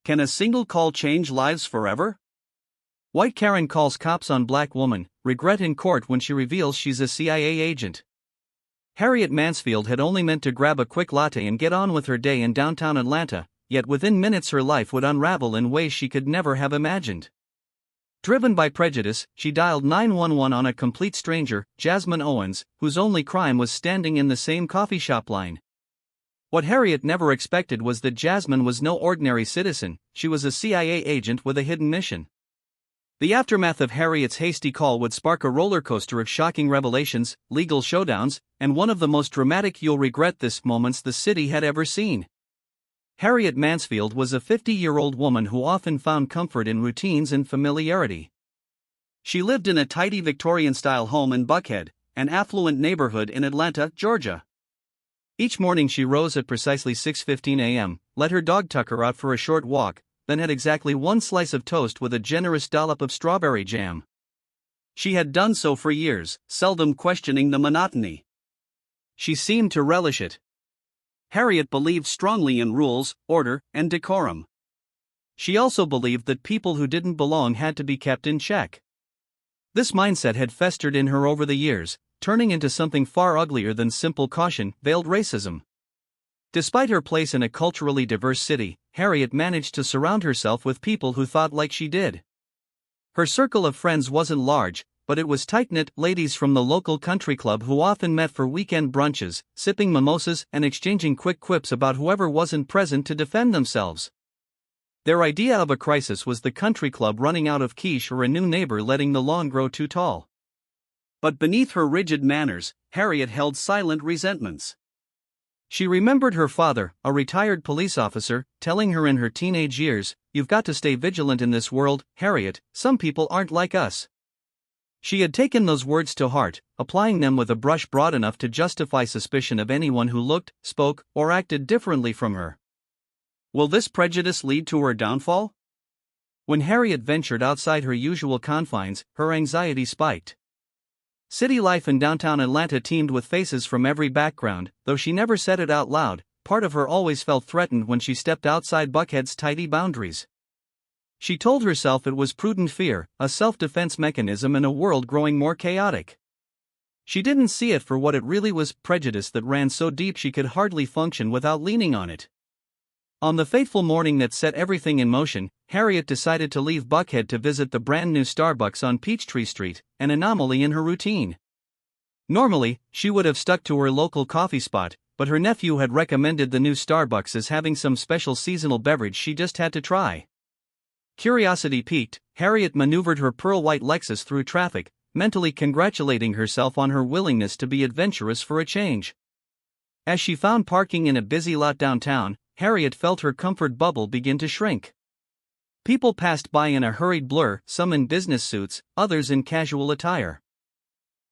Can a single call change lives forever? White Karen calls cops on black woman, regret in court when she reveals she's a CIA agent. Harriet Mansfield had only meant to grab a quick latte and get on with her day in downtown Atlanta, yet within minutes her life would unravel in ways she could never have imagined. Driven by prejudice, she dialed 911 on a complete stranger, Jasmine Owens, whose only crime was standing in the same coffee shop line. What Harriet never expected was that Jasmine was no ordinary citizen, she was a CIA agent with a hidden mission. The aftermath of Harriet's hasty call would spark a roller coaster of shocking revelations, legal showdowns, and one of the most dramatic "you'll regret this" moments the city had ever seen. Harriet Mansfield was a 50-year-old woman who often found comfort in routines and familiarity. She lived in a tidy Victorian-style home in Buckhead, an affluent neighborhood in Atlanta, Georgia. Each morning she rose at precisely 6:15 a.m., let her dog Tucker out for a short walk, then had exactly one slice of toast with a generous dollop of strawberry jam. She had done so for years, seldom questioning the monotony. She seemed to relish it. Harriet believed strongly in rules, order, and decorum. She also believed that people who didn't belong had to be kept in check. This mindset had festered in her over the years, turning into something far uglier than simple caution, veiled racism. Despite her place in a culturally diverse city, Harriet managed to surround herself with people who thought like she did. Her circle of friends wasn't large, but it was tight-knit, ladies from the local country club who often met for weekend brunches, sipping mimosas and exchanging quick quips about whoever wasn't present to defend themselves. Their idea of a crisis was the country club running out of quiche or a new neighbor letting the lawn grow too tall. But beneath her rigid manners, Harriet held silent resentments. She remembered her father, a retired police officer, telling her in her teenage years, "You've got to stay vigilant in this world, Harriet, some people aren't like us." She had taken those words to heart, applying them with a brush broad enough to justify suspicion of anyone who looked, spoke, or acted differently from her. Will this prejudice lead to her downfall? When Harriet ventured outside her usual confines, her anxiety spiked. City life in downtown Atlanta teemed with faces from every background, though she never said it out loud. Part of her always felt threatened when she stepped outside Buckhead's tidy boundaries. She told herself it was prudent fear, a self-defense mechanism in a world growing more chaotic. She didn't see it for what it really was, prejudice that ran so deep she could hardly function without leaning on it. On the fateful morning that set everything in motion, Harriet decided to leave Buckhead to visit the brand-new Starbucks on Peachtree Street, an anomaly in her routine. Normally, she would have stuck to her local coffee spot, but her nephew had recommended the new Starbucks as having some special seasonal beverage she just had to try. Curiosity piqued, Harriet maneuvered her pearl-white Lexus through traffic, mentally congratulating herself on her willingness to be adventurous for a change. As she found parking in a busy lot downtown, Harriet felt her comfort bubble begin to shrink. People passed by in a hurried blur, some in business suits, others in casual attire.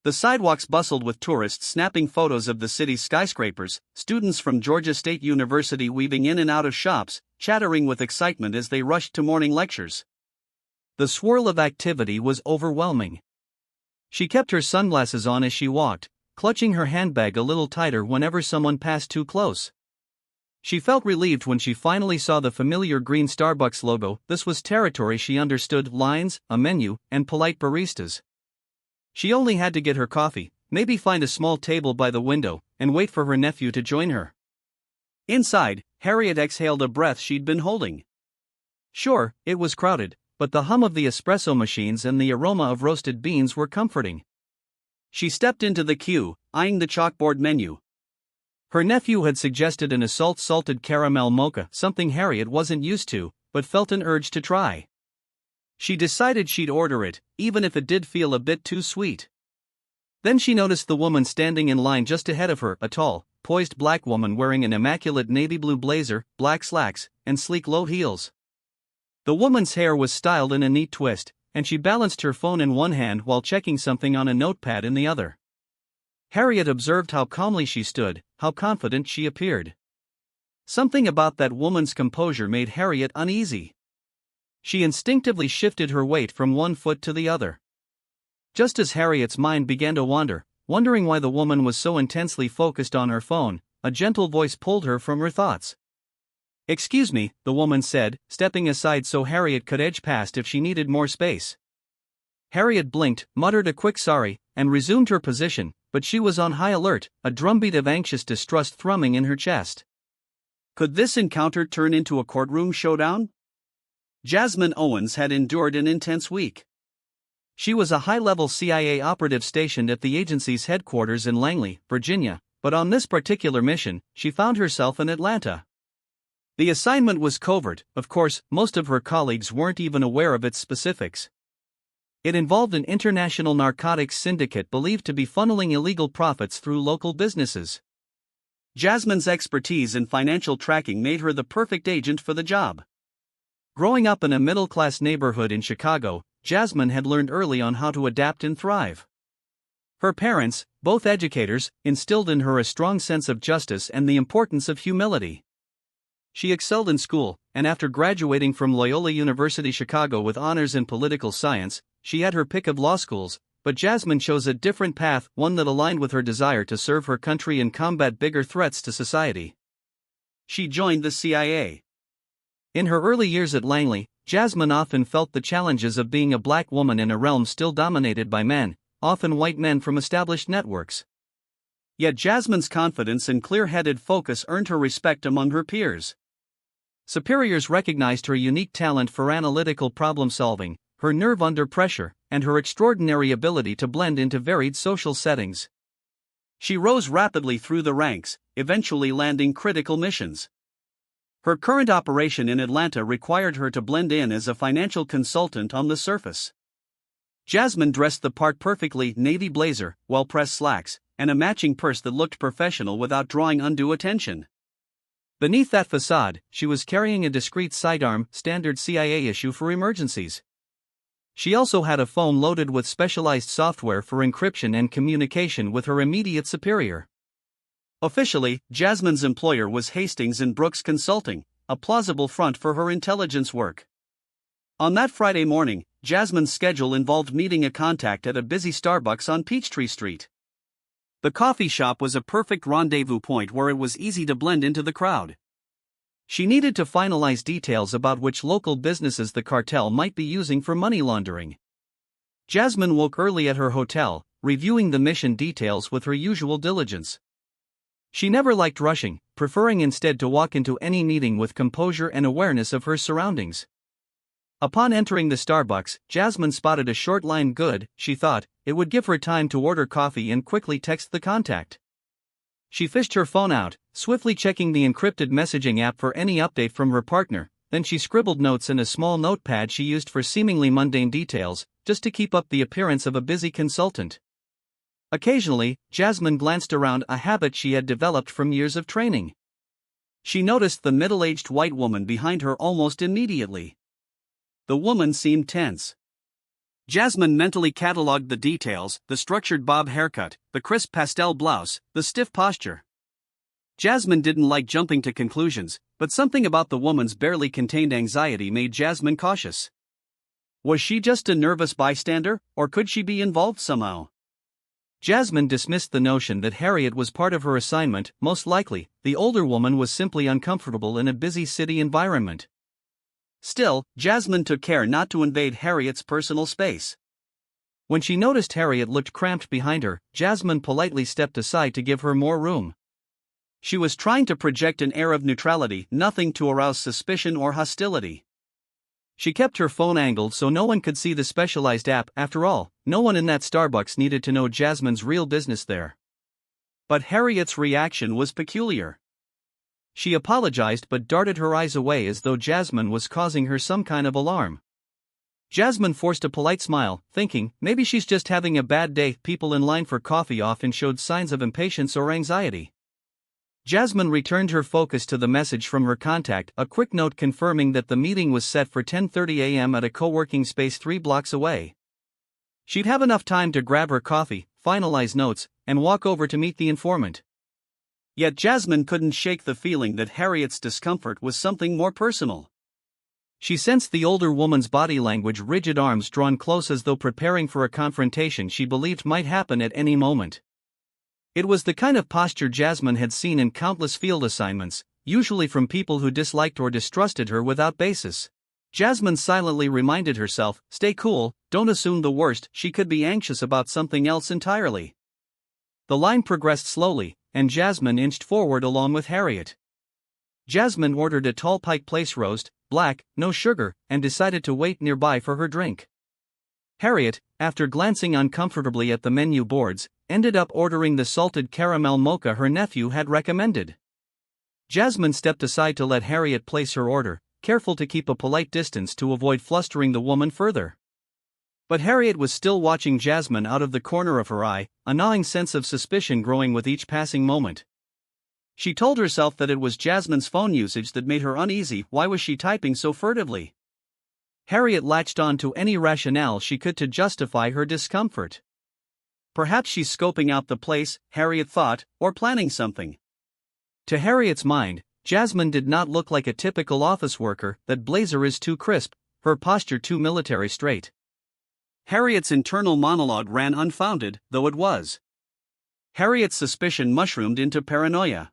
The sidewalks bustled with tourists snapping photos of the city's skyscrapers, students from Georgia State University weaving in and out of shops, chattering with excitement as they rushed to morning lectures. The swirl of activity was overwhelming. She kept her sunglasses on as she walked, clutching her handbag a little tighter whenever someone passed too close. She felt relieved when she finally saw the familiar green Starbucks logo. This was territory she understood: lines, a menu, and polite baristas. She only had to get her coffee, maybe find a small table by the window, and wait for her nephew to join her. Inside, Harriet exhaled a breath she'd been holding. Sure, it was crowded, but the hum of the espresso machines and the aroma of roasted beans were comforting. She stepped into the queue, eyeing the chalkboard menu. Her nephew had suggested an salted caramel mocha, something Harriet wasn't used to, but felt an urge to try. She decided she'd order it, even if it did feel a bit too sweet. Then she noticed the woman standing in line just ahead of her, a tall, poised black woman wearing an immaculate navy blue blazer, black slacks, and sleek low heels. The woman's hair was styled in a neat twist, and she balanced her phone in one hand while checking something on a notepad in the other. Harriet observed how calmly she stood, how confident she appeared. Something about that woman's composure made Harriet uneasy. She instinctively shifted her weight from one foot to the other. Just as Harriet's mind began to wander, wondering why the woman was so intensely focused on her phone, a gentle voice pulled her from her thoughts. "Excuse me," the woman said, stepping aside so Harriet could edge past if she needed more space. Harriet blinked, muttered a quick sorry, and resumed her position, but she was on high alert, a drumbeat of anxious distrust thrumming in her chest. Could this encounter turn into a courtroom showdown? Jasmine Owens had endured an intense week. She was a high-level CIA operative stationed at the agency's headquarters in Langley, Virginia, but on this particular mission, she found herself in Atlanta. The assignment was covert, of course, most of her colleagues weren't even aware of its specifics. It involved an international narcotics syndicate believed to be funneling illegal profits through local businesses. Jasmine's expertise in financial tracking made her the perfect agent for the job. Growing up in a middle-class neighborhood in Chicago, Jasmine had learned early on how to adapt and thrive. Her parents, both educators, instilled in her a strong sense of justice and the importance of humility. She excelled in school, and after graduating from Loyola University Chicago with honors in political science, she had her pick of law schools, but Jasmine chose a different path, one that aligned with her desire to serve her country and combat bigger threats to society. She joined the CIA. In her early years at Langley, Jasmine often felt the challenges of being a black woman in a realm still dominated by men, often white men from established networks. Yet Jasmine's confidence and clear-headed focus earned her respect among her peers. Superiors recognized her unique talent for analytical problem-solving, her nerve under pressure, and her extraordinary ability to blend into varied social settings. She rose rapidly through the ranks, eventually landing critical missions. Her current operation in Atlanta required her to blend in as a financial consultant on the surface. Jasmine dressed the part perfectly: navy blazer, well-pressed slacks, and a matching purse that looked professional without drawing undue attention. Beneath that facade, she was carrying a discreet sidearm, standard CIA issue for emergencies. She also had a phone loaded with specialized software for encryption and communication with her immediate superior. Officially, Jasmine's employer was Hastings and Brooks Consulting, a plausible front for her intelligence work. On that Friday morning, Jasmine's schedule involved meeting a contact at a busy Starbucks on Peachtree Street. The coffee shop was a perfect rendezvous point where it was easy to blend into the crowd. She needed to finalize details about which local businesses the cartel might be using for money laundering. Jasmine woke early at her hotel, reviewing the mission details with her usual diligence. She never liked rushing, preferring instead to walk into any meeting with composure and awareness of her surroundings. Upon entering the Starbucks, Jasmine spotted a short line. Good, she thought, it would give her time to order coffee and quickly text the contact. She fished her phone out, swiftly checking the encrypted messaging app for any update from her partner, then she scribbled notes in a small notepad she used for seemingly mundane details, just to keep up the appearance of a busy consultant. Occasionally, Jasmine glanced around, a habit she had developed from years of training. She noticed the middle-aged white woman behind her almost immediately. The woman seemed tense. Jasmine mentally catalogued the details: the structured bob haircut, the crisp pastel blouse, the stiff posture. Jasmine didn't like jumping to conclusions, but something about the woman's barely contained anxiety made Jasmine cautious. Was she just a nervous bystander, or could she be involved somehow? Jasmine dismissed the notion that Harriet was part of her assignment. Most likely, the older woman was simply uncomfortable in a busy city environment. Still, Jasmine took care not to invade Harriet's personal space. When she noticed Harriet looked cramped behind her, Jasmine politely stepped aside to give her more room. She was trying to project an air of neutrality, nothing to arouse suspicion or hostility. She kept her phone angled so no one could see the specialized app. After all, no one in that Starbucks needed to know Jasmine's real business there. But Harriet's reaction was peculiar. She apologized but darted her eyes away as though Jasmine was causing her some kind of alarm. Jasmine forced a polite smile, thinking, maybe she's just having a bad day. People in line for coffee often showed signs of impatience or anxiety. Jasmine returned her focus to the message from her contact, a quick note confirming that the meeting was set for 10:30 a.m. at a co-working space 3 blocks away. She'd have enough time to grab her coffee, finalize notes, and walk over to meet the informant. Yet Jasmine couldn't shake the feeling that Harriet's discomfort was something more personal. She sensed the older woman's body language, rigid arms drawn close as though preparing for a confrontation she believed might happen at any moment. It was the kind of posture Jasmine had seen in countless field assignments, usually from people who disliked or distrusted her without basis. Jasmine silently reminded herself, "Stay cool, don't assume the worst." She could be anxious about something else entirely. The line progressed slowly, and Jasmine inched forward along with Harriet. Jasmine ordered a tall Pike Place roast, black, no sugar, and decided to wait nearby for her drink. Harriet, after glancing uncomfortably at the menu boards, ended up ordering the salted caramel mocha her nephew had recommended. Jasmine stepped aside to let Harriet place her order, careful to keep a polite distance to avoid flustering the woman further. But Harriet was still watching Jasmine out of the corner of her eye, a gnawing sense of suspicion growing with each passing moment. She told herself that it was Jasmine's phone usage that made her uneasy. Why was she typing so furtively? Harriet latched on to any rationale she could to justify her discomfort. Perhaps she's scoping out the place, Harriet thought, or planning something. To Harriet's mind, Jasmine did not look like a typical office worker. That blazer is too crisp, her posture too military straight. Harriet's internal monologue ran unfounded, though it was. Harriet's suspicion mushroomed into paranoia.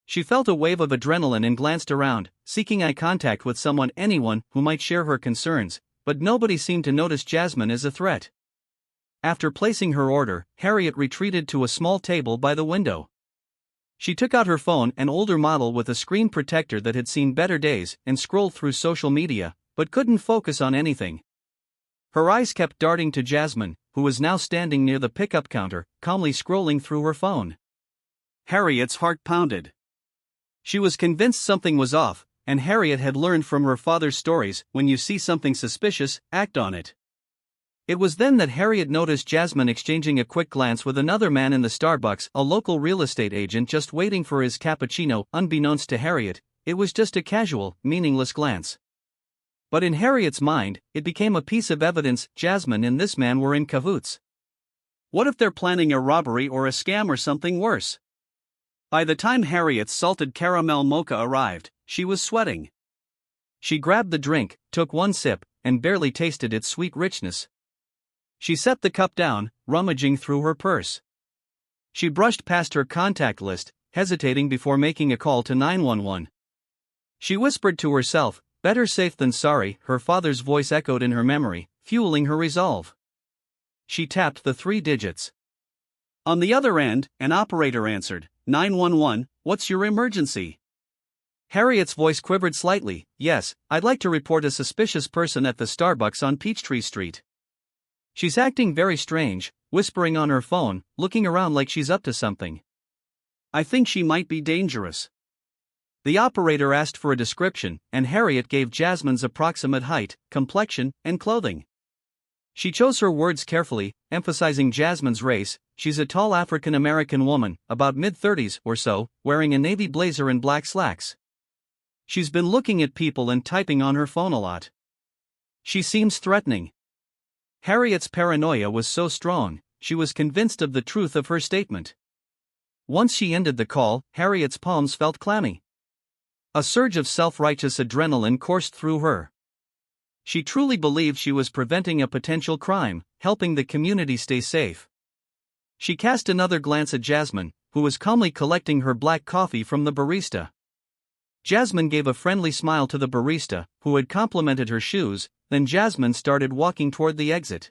She felt a wave of adrenaline and glanced around, seeking eye contact with anyone who might share her concerns, but nobody seemed to notice Jasmine as a threat. After placing her order, Harriet retreated to a small table by the window. She took out her phone, an older model with a screen protector that had seen better days, and scrolled through social media, but couldn't focus on anything. Her eyes kept darting to Jasmine, who was now standing near the pickup counter, calmly scrolling through her phone. Harriet's heart pounded. She was convinced something was off, and Harriet had learned from her father's stories, when you see something suspicious, act on it. It was then that Harriet noticed Jasmine exchanging a quick glance with another man in the Starbucks, a local real estate agent just waiting for his cappuccino. Unbeknownst to Harriet, it was just a casual, meaningless glance. But in Harriet's mind, it became a piece of evidence. Jasmine and this man were in cahoots. What if they're planning a robbery or a scam or something worse? By the time Harriet's salted caramel mocha arrived, she was sweating. She grabbed the drink, took one sip, and barely tasted its sweet richness. She set the cup down, rummaging through her purse. She brushed past her contact list, hesitating before making a call to 911. She whispered to herself, "Better safe than sorry." Her father's voice echoed in her memory, fueling her resolve. She tapped the 3 digits. On the other end, an operator answered, 911, "What's your emergency?" Harriet's voice quivered slightly. "Yes, I'd like to report a suspicious person at the Starbucks on Peachtree Street. She's acting very strange, whispering on her phone, looking around like she's up to something. I think she might be dangerous." The operator asked for a description, and Harriet gave Jasmine's approximate height, complexion, and clothing. She chose her words carefully, emphasizing Jasmine's race. She's a tall African-American woman, about mid-30s or so, wearing a navy blazer and black slacks. She's been looking at people and typing on her phone a lot. She seems threatening. Harriet's paranoia was so strong, she was convinced of the truth of her statement. Once she ended the call, Harriet's palms felt clammy. A surge of self-righteous adrenaline coursed through her. She truly believed she was preventing a potential crime, helping the community stay safe. She cast another glance at Jasmine, who was calmly collecting her black coffee from the barista. Jasmine gave a friendly smile to the barista, who had complimented her shoes. Then Jasmine started walking toward the exit.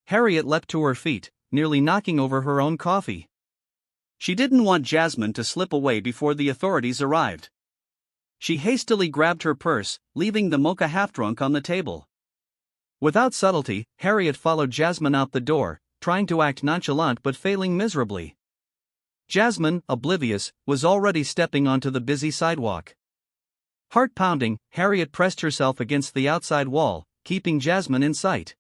Harriet leapt to her feet, nearly knocking over her own coffee. She didn't want Jasmine to slip away before the authorities arrived. She hastily grabbed her purse, leaving the mocha half-drunk on the table. Without subtlety, Harriet followed Jasmine out the door, trying to act nonchalant but failing miserably. Jasmine, oblivious, was already stepping onto the busy sidewalk. Heart pounding, Harriet pressed herself against the outside wall, keeping Jasmine in sight.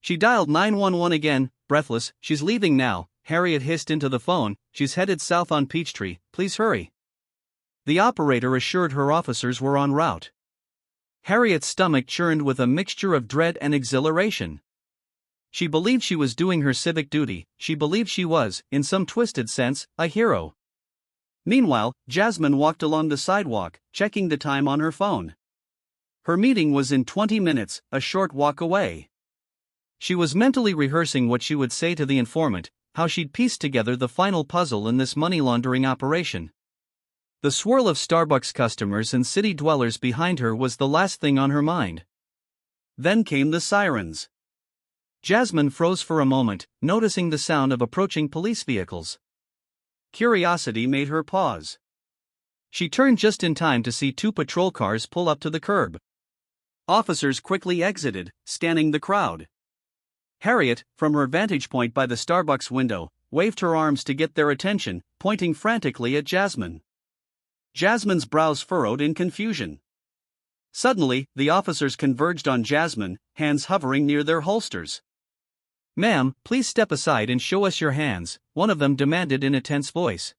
She dialed 911 again, breathless. "She's leaving now," Harriet hissed into the phone. "She's headed south on Peachtree, please hurry." The operator assured her officers were en route. Harriet's stomach churned with a mixture of dread and exhilaration. She believed she was doing her civic duty. She believed she was, in some twisted sense, a hero. Meanwhile, Jasmine walked along the sidewalk, checking the time on her phone. Her meeting was in 20 minutes, a short walk away. She was mentally rehearsing what she would say to the informant, how she'd piece together the final puzzle in this money laundering operation. The swirl of Starbucks customers and city dwellers behind her was the last thing on her mind. Then came the sirens. Jasmine froze for a moment, noticing the sound of approaching police vehicles. Curiosity made her pause. She turned just in time to see two patrol cars pull up to the curb. Officers quickly exited, scanning the crowd. Harriet, from her vantage point by the Starbucks window, waved her arms to get their attention, pointing frantically at Jasmine. Jasmine's brows furrowed in confusion. Suddenly, the officers converged on Jasmine, hands hovering near their holsters. "Ma'am, please step aside and show us your hands," one of them demanded in a tense voice.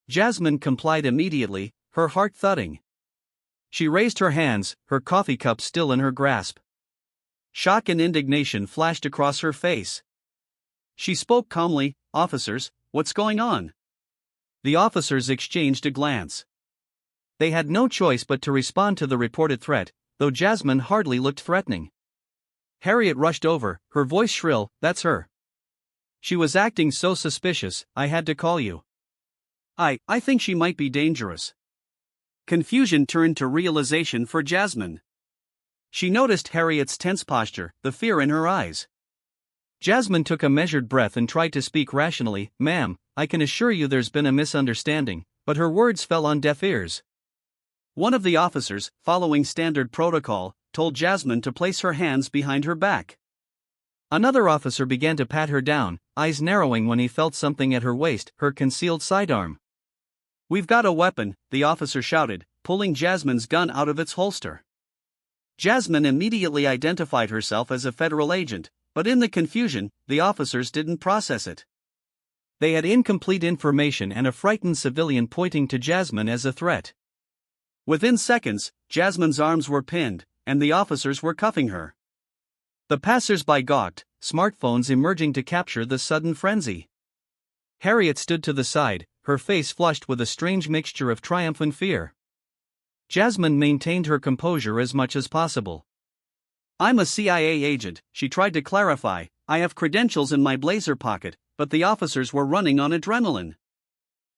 Jasmine complied immediately, her heart thudding. She raised her hands, her coffee cup still in her grasp. Shock and indignation flashed across her face. She spoke calmly, "Officers, what's going on?" The officers exchanged a glance. They had no choice but to respond to the reported threat, though Jasmine hardly looked threatening. Harriet rushed over, her voice shrill, "That's her. She was acting so suspicious, I had to call you. I think she might be dangerous." Confusion turned to realization for Jasmine. She noticed Harriet's tense posture, the fear in her eyes. Jasmine took a measured breath and tried to speak rationally. "Ma'am, I can assure you there's been a misunderstanding," but her words fell on deaf ears. One of the officers, following standard protocol, told Jasmine to place her hands behind her back. Another officer began to pat her down, eyes narrowing when he felt something at her waist, her concealed sidearm. "We've got a weapon," the officer shouted, pulling Jasmine's gun out of its holster. Jasmine immediately identified herself as a federal agent, but in the confusion, the officers didn't process it. They had incomplete information and a frightened civilian pointing to Jasmine as a threat. Within seconds, Jasmine's arms were pinned, and the officers were cuffing her. The passers-by gawked, smartphones emerging to capture the sudden frenzy. Harriet stood to the side, her face flushed with a strange mixture of triumph and fear. Jasmine maintained her composure as much as possible. "I'm a CIA agent," she tried to clarify. "I have credentials in my blazer pocket," but the officers were running on adrenaline.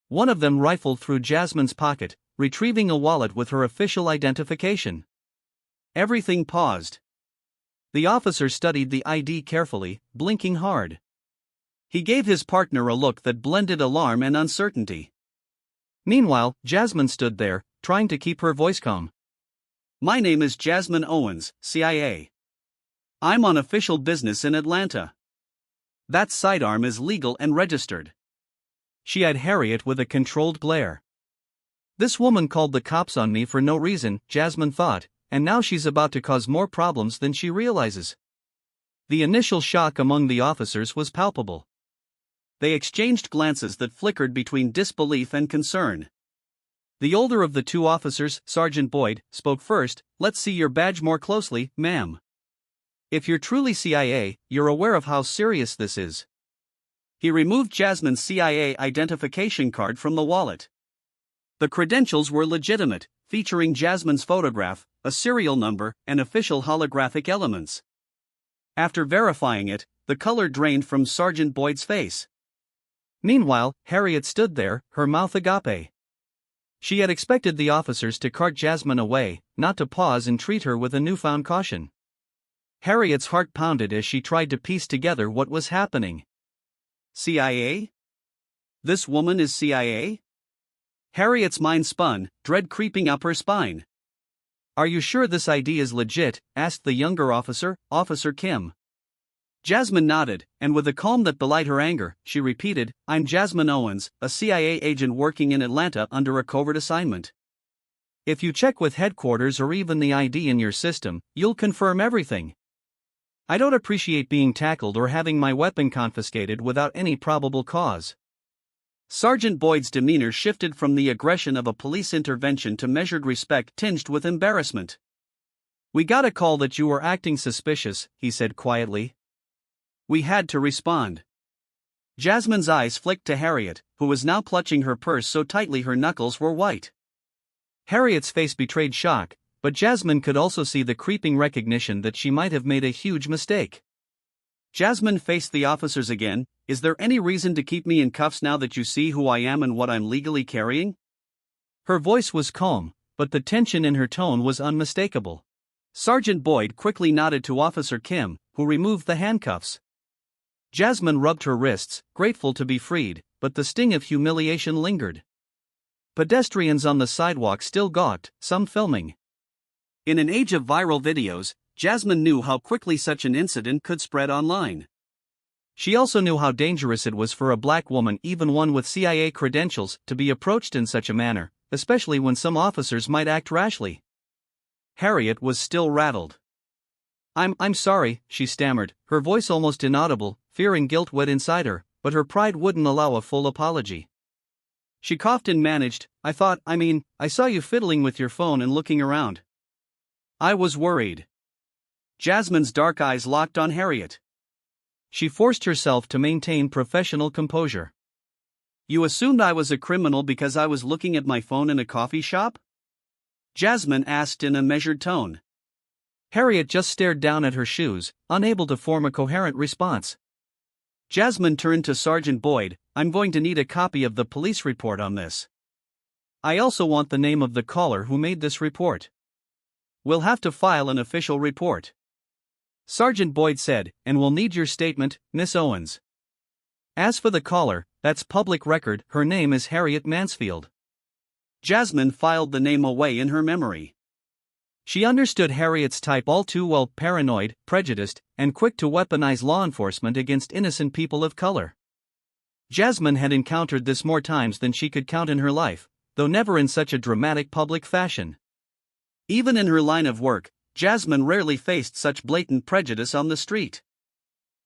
One of them rifled through Jasmine's pocket, retrieving a wallet with her official identification. Everything paused. The officer studied the ID carefully, blinking hard. He gave his partner a look that blended alarm and uncertainty. Meanwhile, Jasmine stood there, trying to keep her voice calm. "My name is Jasmine Owens, CIA. I'm on official business in Atlanta. That sidearm is legal and registered." She had Harriet with a controlled glare. This woman called the cops on me for no reason, Jasmine thought, and now she's about to cause more problems than she realizes. The initial shock among the officers was palpable. They exchanged glances that flickered between disbelief and concern. The older of the two officers, Sergeant Boyd, spoke first. "Let's see your badge more closely, ma'am. If you're truly CIA, you're aware of how serious this is." He removed Jasmine's CIA identification card from the wallet. The credentials were legitimate, featuring Jasmine's photograph, a serial number, and official holographic elements. After verifying it, the color drained from Sergeant Boyd's face. Meanwhile, Harriet stood there, her mouth agape. She had expected the officers to cart Jasmine away, not to pause and treat her with a newfound caution. Harriet's heart pounded as she tried to piece together what was happening. CIA? This woman is CIA? Harriet's mind spun, dread creeping up her spine. "Are you sure this ID is legit?" asked the younger officer, Officer Kim. Jasmine nodded, and with a calm that belied her anger, she repeated, "I'm Jasmine Owens, a CIA agent working in Atlanta under a covert assignment. If you check with headquarters or even the ID in your system, you'll confirm everything. I don't appreciate being tackled or having my weapon confiscated without any probable cause." Sergeant Boyd's demeanor shifted from the aggression of a police intervention to measured respect tinged with embarrassment. "We got a call that you were acting suspicious," he said quietly. "We had to respond." Jasmine's eyes flicked to Harriet, who was now clutching her purse so tightly her knuckles were white. Harriet's face betrayed shock, but Jasmine could also see the creeping recognition that she might have made a huge mistake. Jasmine faced the officers again. "Is there any reason to keep me in cuffs now that you see who I am and what I'm legally carrying?" Her voice was calm, but the tension in her tone was unmistakable. Sergeant Boyd quickly nodded to Officer Kim, who removed the handcuffs. Jasmine rubbed her wrists, grateful to be freed, but the sting of humiliation lingered. Pedestrians on the sidewalk still gawked, some filming. In an age of viral videos, Jasmine knew how quickly such an incident could spread online. She also knew how dangerous it was for a black woman, even one with CIA credentials, to be approached in such a manner, especially when some officers might act rashly. Harriet was still rattled. I'm sorry, she stammered, her voice almost inaudible, fear and guilt wet inside her, but her pride wouldn't allow a full apology. She coughed and managed, I saw you fiddling with your phone and looking around. I was worried. Jasmine's dark eyes locked on Harriet. She forced herself to maintain professional composure. You assumed I was a criminal because I was looking at my phone in a coffee shop? Jasmine asked in a measured tone. Harriet just stared down at her shoes, unable to form a coherent response. Jasmine turned to Sergeant Boyd, I'm going to need a copy of the police report on this. I also want the name of the caller who made this report. We'll have to file an official report. Sergeant Boyd said, and we'll need your statement, Miss Owens. As for the caller, that's public record, her name is Harriet Mansfield. Jasmine filed the name away in her memory. She understood Harriet's type all too well, paranoid, prejudiced, and quick to weaponize law enforcement against innocent people of color. Jasmine had encountered this more times than she could count in her life, though never in such a dramatic public fashion. Even in her line of work, Jasmine rarely faced such blatant prejudice on the street.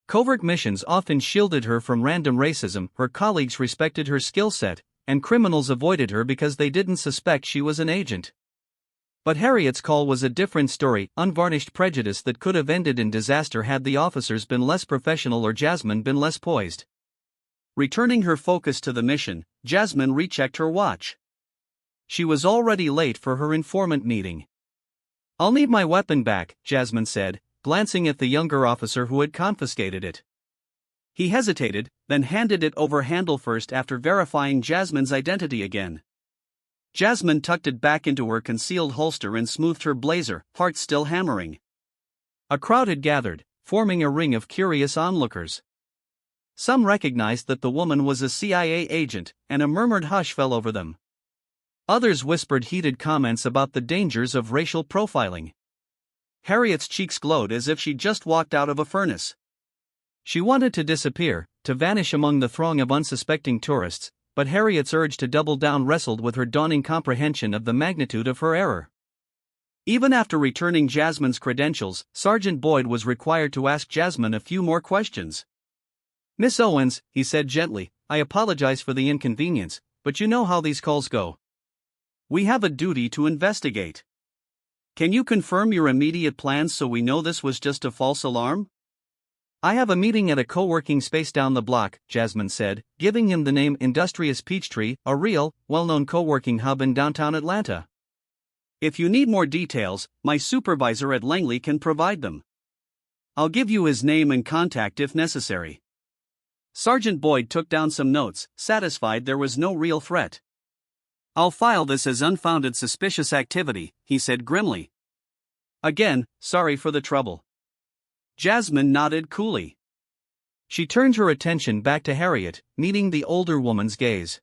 Covert missions often shielded her from random racism, her colleagues respected her skill set, and criminals avoided her because they didn't suspect she was an agent. But Harriet's call was a different story, unvarnished prejudice that could have ended in disaster had the officers been less professional or Jasmine been less poised. Returning her focus to the mission, Jasmine rechecked her watch. She was already late for her informant meeting. I'll need my weapon back, Jasmine said, glancing at the younger officer who had confiscated it. He hesitated, then handed it over handle first after verifying Jasmine's identity again. Jasmine tucked it back into her concealed holster and smoothed her blazer, heart still hammering. A crowd had gathered, forming a ring of curious onlookers. Some recognized that the woman was a CIA agent, and a murmured hush fell over them. Others whispered heated comments about the dangers of racial profiling. Harriet's cheeks glowed as if she'd just walked out of a furnace. She wanted to disappear, to vanish among the throng of unsuspecting tourists, but Harriet's urge to double down wrestled with her dawning comprehension of the magnitude of her error. Even after returning Jasmine's credentials, Sergeant Boyd was required to ask Jasmine a few more questions. Miss Owens, he said gently, I apologize for the inconvenience, but you know how these calls go. We have a duty to investigate. Can you confirm your immediate plans so we know this was just a false alarm? I have a meeting at a co-working space down the block, Jasmine said, giving him the name Industrious Peachtree, a real, well-known co-working hub in downtown Atlanta. If you need more details, my supervisor at Langley can provide them. I'll give you his name and contact if necessary. Sergeant Boyd took down some notes, satisfied there was no real threat. I'll file this as unfounded suspicious activity, he said grimly. Again, sorry for the trouble. Jasmine nodded coolly. She turned her attention back to Harriet, meeting the older woman's gaze.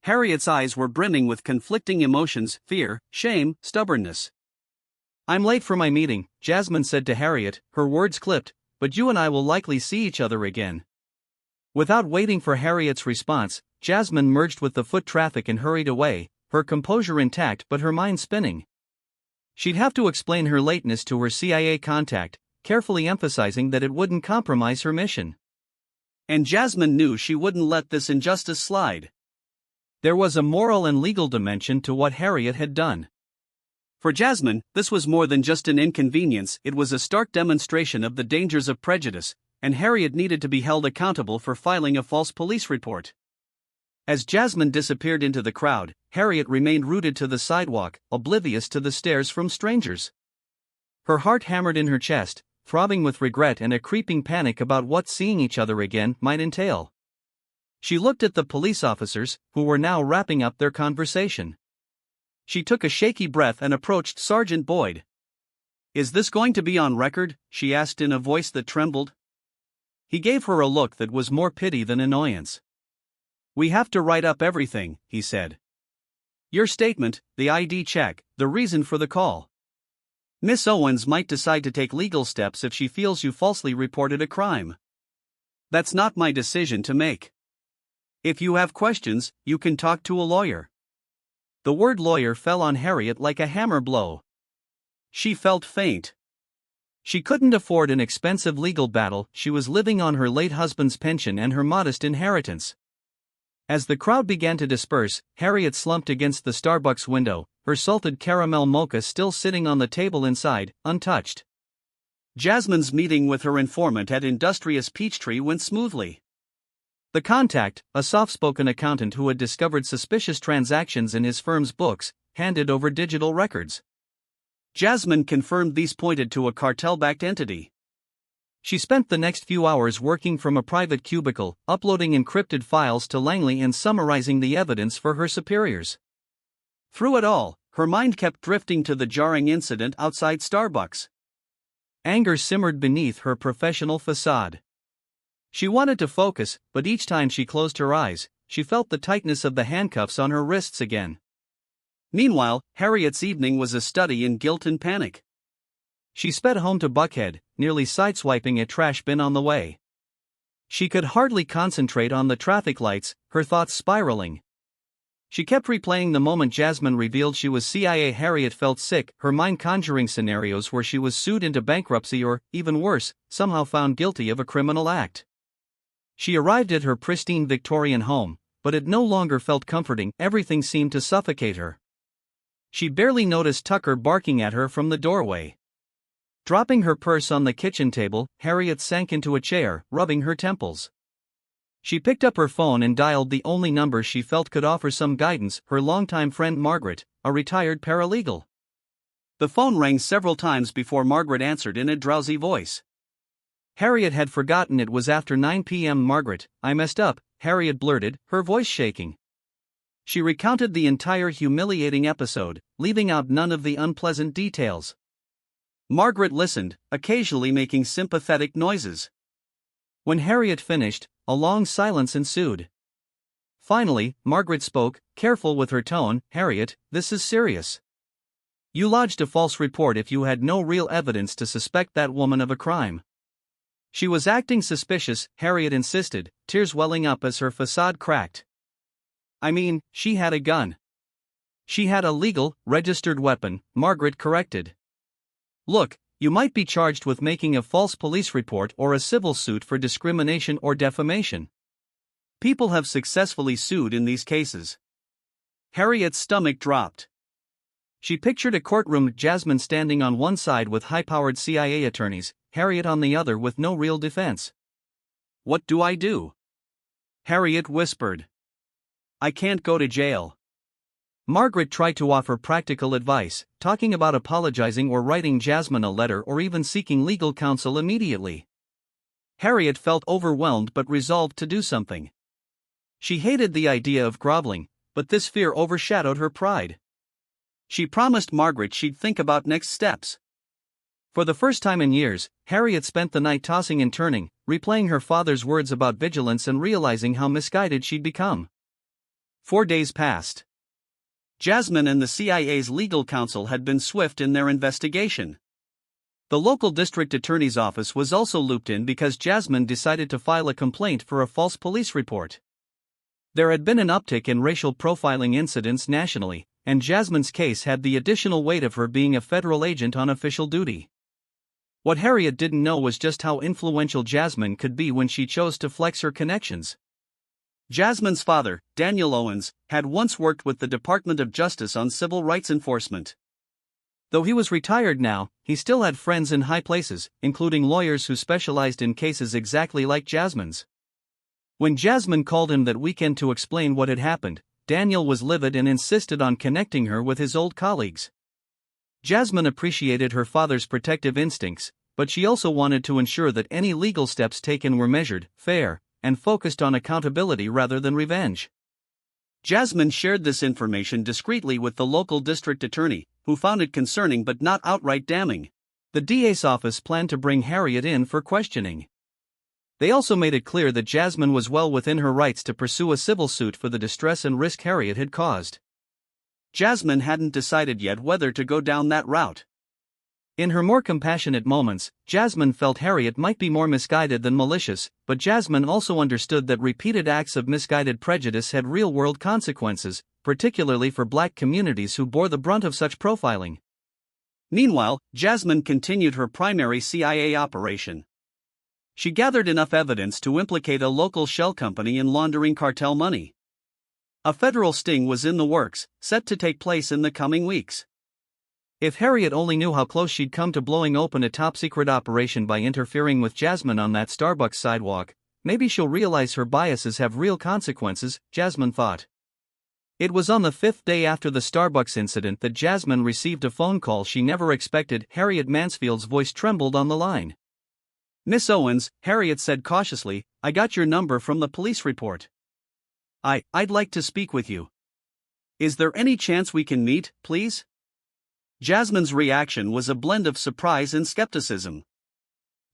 Harriet's eyes were brimming with conflicting emotions, fear, shame, stubbornness. I'm late for my meeting, Jasmine said to Harriet, her words clipped, but you and I will likely see each other again. Without waiting for Harriet's response, Jasmine merged with the foot traffic and hurried away, her composure intact but her mind spinning. She'd have to explain her lateness to her CIA contact, carefully emphasizing that it wouldn't compromise her mission. And Jasmine knew she wouldn't let this injustice slide. There was a moral and legal dimension to what Harriet had done. For Jasmine, this was more than just an inconvenience, it was a stark demonstration of the dangers of prejudice, and Harriet needed to be held accountable for filing a false police report. As Jasmine disappeared into the crowd, Harriet remained rooted to the sidewalk, oblivious to the stares from strangers. Her heart hammered in her chest, throbbing with regret and a creeping panic about what seeing each other again might entail. She looked at the police officers, who were now wrapping up their conversation. She took a shaky breath and approached Sergeant Boyd. "Is this going to be on record?" she asked in a voice that trembled. He gave her a look that was more pity than annoyance. "We have to write up everything," he said. "Your statement, the ID check, the reason for the call. Miss Owens might decide to take legal steps if she feels you falsely reported a crime. That's not my decision to make. If you have questions, you can talk to a lawyer." The word lawyer fell on Harriet like a hammer blow. She felt faint. She couldn't afford an expensive legal battle, she was living on her late husband's pension and her modest inheritance. As the crowd began to disperse, Harriet slumped against the Starbucks window, her salted caramel mocha still sitting on the table inside, untouched. Jasmine's meeting with her informant at Industrious Peachtree went smoothly. The contact, a soft-spoken accountant who had discovered suspicious transactions in his firm's books, handed over digital records. Jasmine confirmed these pointed to a cartel-backed entity. She spent the next few hours working from a private cubicle, uploading encrypted files to Langley and summarizing the evidence for her superiors. Through it all, her mind kept drifting to the jarring incident outside Starbucks. Anger simmered beneath her professional facade. She wanted to focus, but each time she closed her eyes, she felt the tightness of the handcuffs on her wrists again. Meanwhile, Harriet's evening was a study in guilt and panic. She sped home to Buckhead, nearly sideswiping a trash bin on the way. She could hardly concentrate on the traffic lights, her thoughts spiraling. She kept replaying the moment Jasmine revealed she was CIA. Harriet felt sick, her mind conjuring scenarios where she was sued into bankruptcy or, even worse, somehow found guilty of a criminal act. She arrived at her pristine Victorian home, but it no longer felt comforting, everything seemed to suffocate her. She barely noticed Tucker barking at her from the doorway. Dropping her purse on the kitchen table, Harriet sank into a chair, rubbing her temples. She picked up her phone and dialed the only number she felt could offer some guidance, her longtime friend Margaret, a retired paralegal. The phone rang several times before Margaret answered in a drowsy voice. Harriet had forgotten it was after 9 p.m. "Margaret, I messed up," Harriet blurted, her voice shaking. She recounted the entire humiliating episode, leaving out none of the unpleasant details. Margaret listened, occasionally making sympathetic noises. When Harriet finished, a long silence ensued. Finally, Margaret spoke, careful with her tone. "Harriet, this is serious. You lodged a false report if you had no real evidence to suspect that woman of a crime." She was acting suspicious, Harriet insisted, tears welling up as her facade cracked. "I mean, she had a gun." "She had a legal, registered weapon," Margaret corrected. "Look, you might be charged with making a false police report or a civil suit for discrimination or defamation. People have successfully sued in these cases." Harriet's stomach dropped. She pictured a courtroom, Jasmine standing on one side with high-powered CIA attorneys, Harriet on the other with no real defense. "What do I do?" Harriet whispered. "I can't go to jail." Margaret tried to offer practical advice, talking about apologizing or writing Jasmine a letter or even seeking legal counsel immediately. Harriet felt overwhelmed but resolved to do something. She hated the idea of groveling, but this fear overshadowed her pride. She promised Margaret she'd think about next steps. For the first time in years, Harriet spent the night tossing and turning, replaying her father's words about vigilance and realizing how misguided she'd become. 4 days passed. Jasmine and the CIA's legal counsel had been swift in their investigation. The local district attorney's office was also looped in because Jasmine decided to file a complaint for a false police report. There had been an uptick in racial profiling incidents nationally, and Jasmine's case had the additional weight of her being a federal agent on official duty. What Harriet didn't know was just how influential Jasmine could be when she chose to flex her connections. Jasmine's father, Daniel Owens, had once worked with the Department of Justice on civil rights enforcement. Though he was retired now, he still had friends in high places, including lawyers who specialized in cases exactly like Jasmine's. When Jasmine called him that weekend to explain what had happened, Daniel was livid and insisted on connecting her with his old colleagues. Jasmine appreciated her father's protective instincts, but she also wanted to ensure that any legal steps taken were measured, fair, and focused on accountability rather than revenge. Jasmine shared this information discreetly with the local district attorney, who found it concerning but not outright damning. The DA's office planned to bring Harriet in for questioning. They also made it clear that Jasmine was well within her rights to pursue a civil suit for the distress and risk Harriet had caused. Jasmine hadn't decided yet whether to go down that route. In her more compassionate moments, Jasmine felt Harriet might be more misguided than malicious, but Jasmine also understood that repeated acts of misguided prejudice had real-world consequences, particularly for black communities who bore the brunt of such profiling. Meanwhile, Jasmine continued her primary CIA operation. She gathered enough evidence to implicate a local shell company in laundering cartel money. A federal sting was in the works, set to take place in the coming weeks. If Harriet only knew how close she'd come to blowing open a top-secret operation by interfering with Jasmine on that Starbucks sidewalk, maybe she'll realize her biases have real consequences, Jasmine thought. It was on the 5th day after the Starbucks incident that Jasmine received a phone call she never expected. Harriet Mansfield's voice trembled on the line. "Miss Owens," Harriet said cautiously, "I got your number from the police report. I'd like to speak with you. Is there any chance we can meet, please?" Jasmine's reaction was a blend of surprise and skepticism.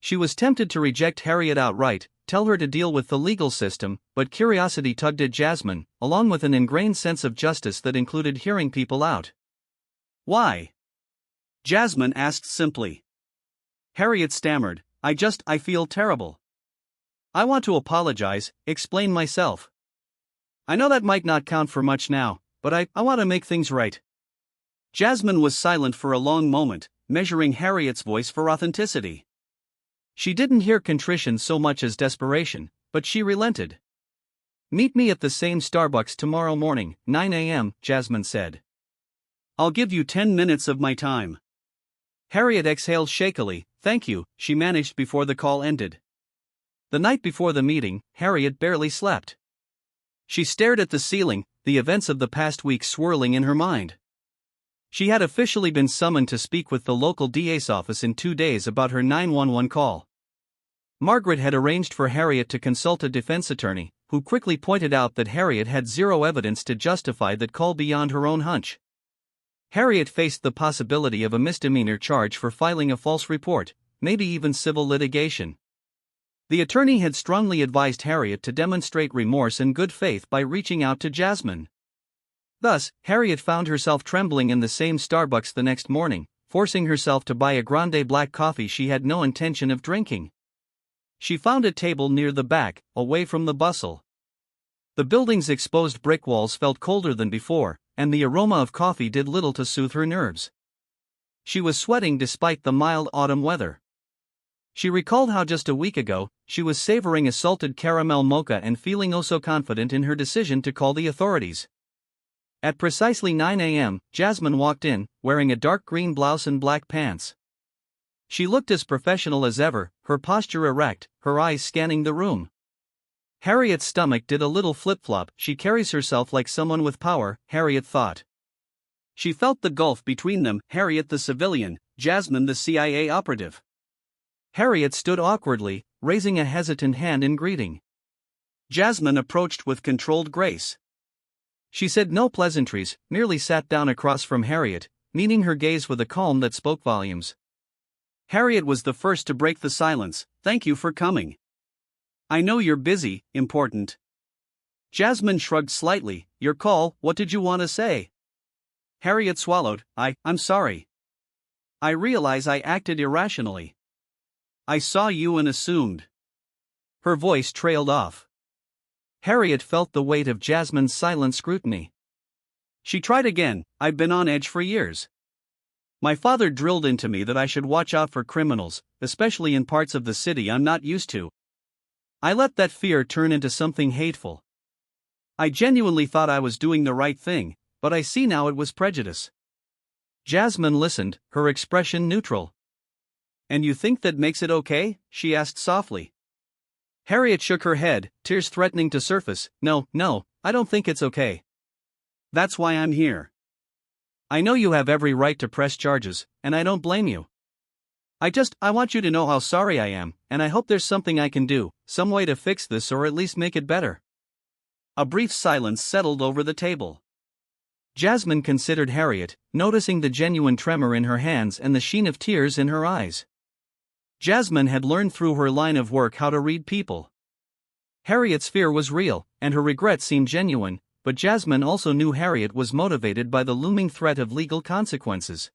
She was tempted to reject Harriet outright, tell her to deal with the legal system, but curiosity tugged at Jasmine, along with an ingrained sense of justice that included hearing people out. "Why?" Jasmine asked simply. Harriet stammered, I feel terrible. I want to apologize, explain myself. I know that might not count for much now, but I want to make things right." Jasmine was silent for a long moment, measuring Harriet's voice for authenticity. She didn't hear contrition so much as desperation, but she relented. "Meet me at the same Starbucks tomorrow morning, 9 a.m., Jasmine said. "I'll give you 10 minutes of my time." Harriet exhaled shakily. "Thank you," she managed before the call ended. The night before the meeting, Harriet barely slept. She stared at the ceiling, the events of the past week swirling in her mind. She had officially been summoned to speak with the local DA's office in 2 days about her 911 call. Margaret had arranged for Harriet to consult a defense attorney, who quickly pointed out that Harriet had zero evidence to justify that call beyond her own hunch. Harriet faced the possibility of a misdemeanor charge for filing a false report, maybe even civil litigation. The attorney had strongly advised Harriet to demonstrate remorse and good faith by reaching out to Jasmine. Thus, Harriet found herself trembling in the same Starbucks the next morning, forcing herself to buy a grande black coffee she had no intention of drinking. She found a table near the back, away from the bustle. The building's exposed brick walls felt colder than before, and the aroma of coffee did little to soothe her nerves. She was sweating despite the mild autumn weather. She recalled how just a week ago, she was savoring a salted caramel mocha and feeling oh so confident in her decision to call the authorities. At precisely 9 a.m., Jasmine walked in, wearing a dark green blouse and black pants. She looked as professional as ever, her posture erect, her eyes scanning the room. Harriet's stomach did a little flip-flop. She carries herself like someone with power, Harriet thought. She felt the gulf between them, Harriet the civilian, Jasmine the CIA operative. Harriet stood awkwardly, raising a hesitant hand in greeting. Jasmine approached with controlled grace. She said no pleasantries, merely sat down across from Harriet, meeting her gaze with a calm that spoke volumes. Harriet was the first to break the silence. "Thank you for coming. I know you're busy, important." Jasmine shrugged slightly. "Your call, what did you want to say?" Harriet swallowed. I'm sorry. I realize I acted irrationally. I saw you and assumed." Her voice trailed off. Harriet felt the weight of Jasmine's silent scrutiny. She tried again. "I've been on edge for years. My father drilled into me that I should watch out for criminals, especially in parts of the city I'm not used to. I let that fear turn into something hateful. I genuinely thought I was doing the right thing, but I see now it was prejudice." Jasmine listened, her expression neutral. "And you think that makes it okay?" she asked softly. Harriet shook her head, tears threatening to surface. No, I don't think it's okay. That's why I'm here. I know you have every right to press charges, and I don't blame you. I want you to know how sorry I am, and I hope there's something I can do, some way to fix this or at least make it better." A brief silence settled over the table. Jasmine considered Harriet, noticing the genuine tremor in her hands and the sheen of tears in her eyes. Jasmine had learned through her line of work how to read people. Harriet's fear was real, and her regret seemed genuine, but Jasmine also knew Harriet was motivated by the looming threat of legal consequences.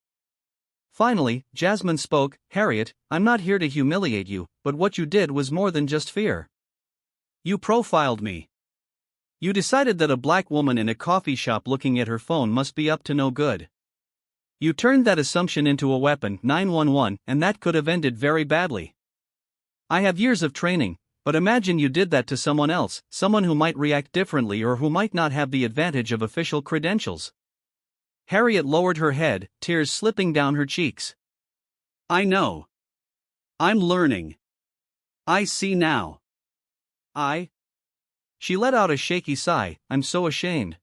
Finally, Jasmine spoke. Harriet, I'm not here to humiliate you, but what you did was more than just fear. You profiled me. You decided that a black woman in a coffee shop looking at her phone must be up to no good. You turned that assumption into a weapon, 911, and that could have ended very badly. I have years of training, but imagine you did that to someone else, someone who might react differently or who might not have the advantage of official credentials. Harriet lowered her head, tears slipping down her cheeks. I know. I'm learning. I see now. She let out a shaky sigh. I'm so ashamed.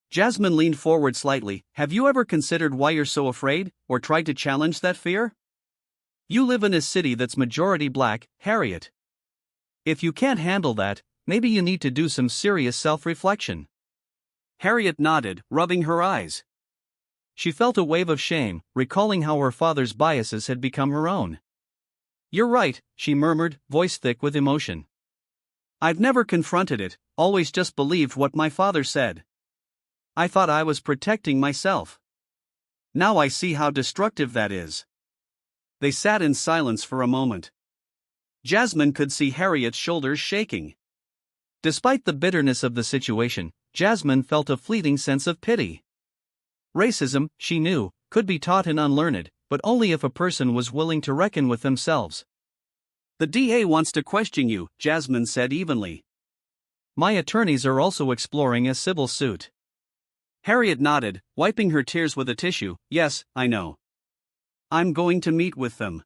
Jasmine leaned forward slightly. Have you ever considered why you're so afraid, or tried to challenge that fear? You live in a city that's majority black, Harriet. If you can't handle that, maybe you need to do some serious self-reflection. Harriet nodded, rubbing her eyes. She felt a wave of shame, recalling how her father's biases had become her own. You're right, she murmured, voice thick with emotion. I've never confronted it, always just believed what my father said. I thought I was protecting myself. Now I see how destructive that is. They sat in silence for a moment. Jasmine could see Harriet's shoulders shaking. Despite the bitterness of the situation, Jasmine felt a fleeting sense of pity. Racism, she knew, could be taught and unlearned, but only if a person was willing to reckon with themselves. The DA wants to question you, Jasmine said evenly. My attorneys are also exploring a civil suit. Harriet nodded, wiping her tears with a tissue. Yes, I know. I'm going to meet with them.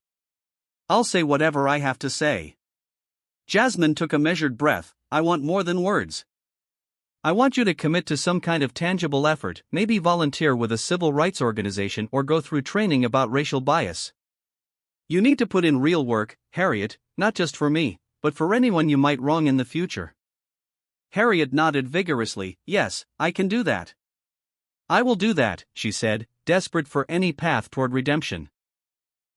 I'll say whatever I have to say. Jasmine took a measured breath. I want more than words. I want you to commit to some kind of tangible effort, maybe volunteer with a civil rights organization or go through training about racial bias. You need to put in real work, Harriet, not just for me, but for anyone you might wrong in the future. Harriet nodded vigorously. Yes, I can do that. I will do that, she said, desperate for any path toward redemption.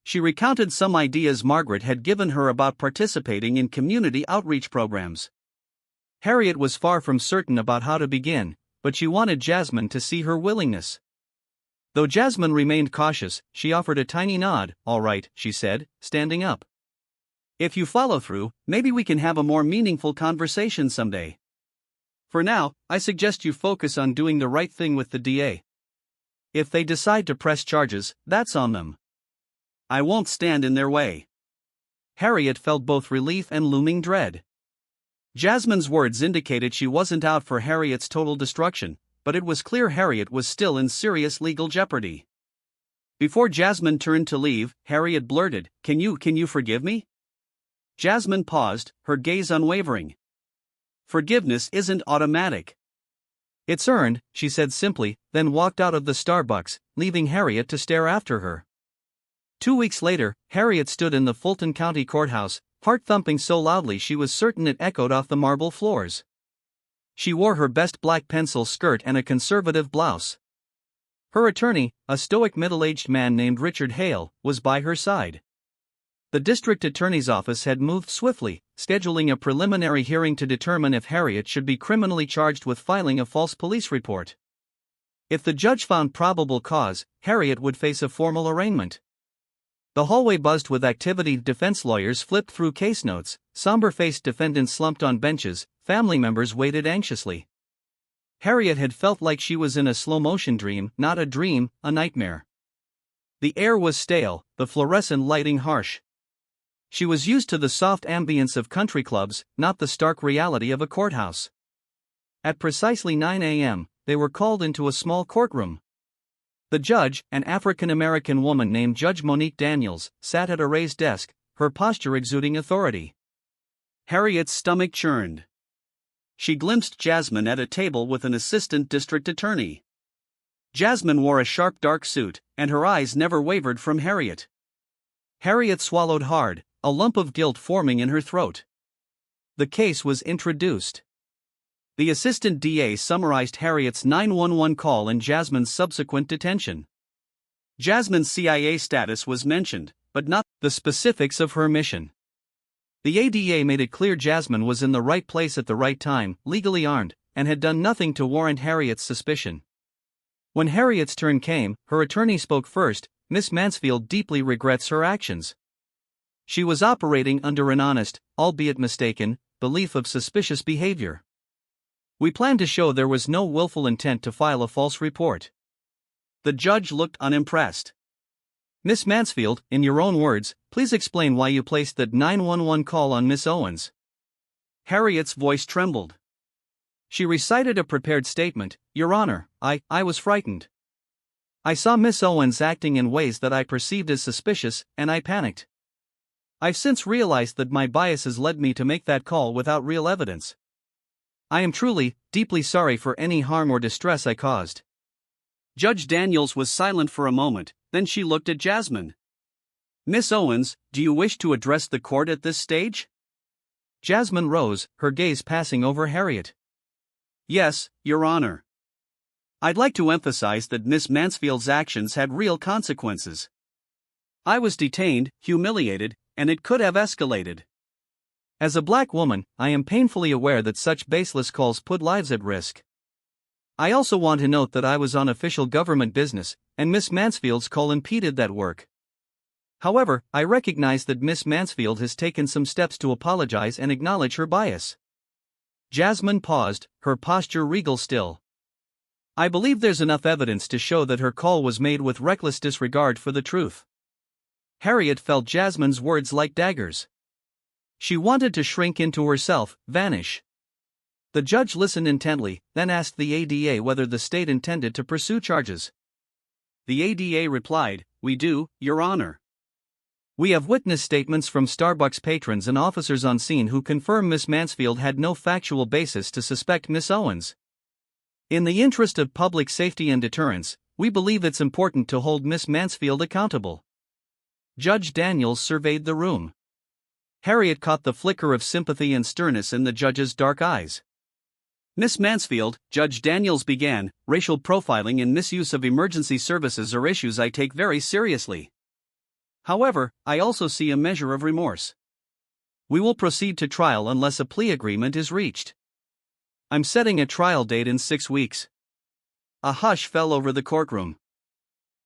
She recounted some ideas Margaret had given her about participating in community outreach programs. Harriet was far from certain about how to begin, but she wanted Jasmine to see her willingness. Though Jasmine remained cautious, she offered a tiny nod. All right, she said, standing up. If you follow through, maybe we can have a more meaningful conversation someday. For now, I suggest you focus on doing the right thing with the DA. If they decide to press charges, that's on them. I won't stand in their way. Harriet felt both relief and looming dread. Jasmine's words indicated she wasn't out for Harriet's total destruction, but it was clear Harriet was still in serious legal jeopardy. Before Jasmine turned to leave, Harriet blurted, Can you forgive me? Jasmine paused, her gaze unwavering. Forgiveness isn't automatic. It's earned, she said simply, then walked out of the Starbucks, leaving Harriet to stare after her. 2 weeks later, Harriet stood in the Fulton County Courthouse, heart thumping so loudly she was certain it echoed off the marble floors. She wore her best black pencil skirt and a conservative blouse. Her attorney, a stoic middle-aged man named Richard Hale, was by her side. The district attorney's office had moved swiftly, scheduling a preliminary hearing to determine if Harriet should be criminally charged with filing a false police report. If the judge found probable cause, Harriet would face a formal arraignment. The hallway buzzed with activity. Defense lawyers flipped through case notes, somber-faced defendants slumped on benches, family members waited anxiously. Harriet had felt like she was in a slow-motion dream, not a dream, a nightmare. The air was stale, the fluorescent lighting harsh. She was used to the soft ambience of country clubs, not the stark reality of a courthouse. At precisely 9 a.m., they were called into a small courtroom. The judge, an African-American woman named Judge Monique Daniels, sat at a raised desk, her posture exuding authority. Harriet's stomach churned. She glimpsed Jasmine at a table with an assistant district attorney. Jasmine wore a sharp dark suit, and her eyes never wavered from Harriet. Harriet swallowed hard, a lump of guilt forming in her throat. The case was introduced. The assistant DA summarized Harriet's 911 call and Jasmine's subsequent detention. Jasmine's CIA status was mentioned, but not the specifics of her mission. The ADA made it clear Jasmine was in the right place at the right time, legally armed, and had done nothing to warrant Harriet's suspicion. When Harriet's turn came, her attorney spoke first. Miss Mansfield deeply regrets her actions. She was operating under an honest, albeit mistaken, belief of suspicious behavior. We plan to show there was no willful intent to file a false report. The judge looked unimpressed. Miss Mansfield, in your own words, please explain why you placed that 911 call on Miss Owens. Harriet's voice trembled. She recited a prepared statement. Your Honor, I was frightened. I saw Miss Owens acting in ways that I perceived as suspicious, and I panicked. I've since realized that my biases led me to make that call without real evidence. I am truly, deeply sorry for any harm or distress I caused. Judge Daniels was silent for a moment, then she looked at Jasmine. Miss Owens, do you wish to address the court at this stage? Jasmine rose, her gaze passing over Harriet. Yes, Your Honor. I'd like to emphasize that Miss Mansfield's actions had real consequences. I was detained, humiliated, and it could have escalated. As a black woman, I am painfully aware that such baseless calls put lives at risk. I also want to note that I was on official government business, and Miss Mansfield's call impeded that work. However, I recognize that Miss Mansfield has taken some steps to apologize and acknowledge her bias. Jasmine paused, her posture regal still. I believe there's enough evidence to show that her call was made with reckless disregard for the truth. Harriet felt Jasmine's words like daggers. She wanted to shrink into herself, vanish. The judge listened intently, then asked the ADA whether the state intended to pursue charges. The ADA replied, "We do, Your Honor. We have witness statements from Starbucks patrons and officers on scene who confirm Miss Mansfield had no factual basis to suspect Miss Owens. In the interest of public safety and deterrence, we believe it's important to hold Miss Mansfield accountable." Judge Daniels surveyed the room. Harriet caught the flicker of sympathy and sternness in the judge's dark eyes. Miss Mansfield, Judge Daniels began, racial profiling and misuse of emergency services are issues I take very seriously. However, I also see a measure of remorse. We will proceed to trial unless a plea agreement is reached. I'm setting a trial date in 6 weeks. A hush fell over the courtroom.